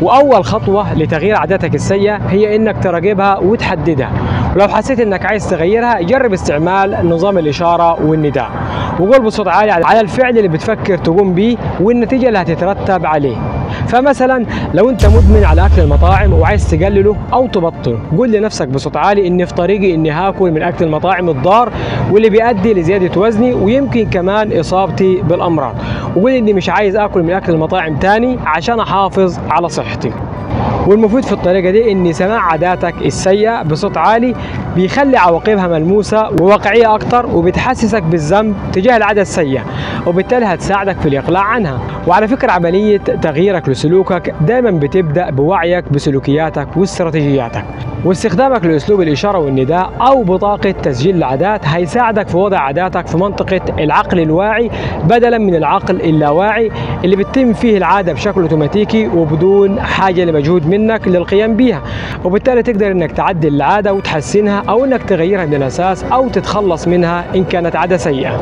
واول خطوه لتغيير عاداتك السيئه هي انك تراقبها وتحددها. ولو حسيت انك عايز تغيرها جرب استعمال نظام الاشاره والنداء، وقول بصوت عالي على الفعل اللي بتفكر تقوم بيه والنتيجه اللي هتترتب عليه. فمثلا لو انت مدمن على اكل المطاعم وعايز تقلله او تبطله، قول لنفسك بصوت عالي اني في طريقي اني هاكل من اكل المطاعم الضار واللي بيؤدي لزياده وزني ويمكن كمان اصابتي بالامراض، وقول اني مش عايز اكل من اكل المطاعم تاني عشان احافظ على صحتي. والمفيد في الطريقة دي ان سماع عاداتك السيئة بصوت عالي بيخلي عواقبها ملموسة وواقعية اكتر، وبتحسسك بالذنب تجاه العادة السيئة، وبالتالي هتساعدك في الاقلاع عنها. وعلى فكرة عملية تغييرك لسلوكك دايما بتبدأ بوعيك بسلوكياتك واستراتيجياتك، واستخدامك لاسلوب الاشارة والنداء او بطاقة تسجيل العادات هيساعدك في وضع عاداتك في منطقة العقل الواعي بدلا من العقل اللاواعي اللي بتتم فيه العادة بشكل اوتوماتيكي وبدون حاجة لمجهود منك للقيام بيها. وبالتالي تقدر انك تعدل العادة وتحسنها او انك تغيرها من الاساس او تتخلص منها ان كانت عادة سيئة.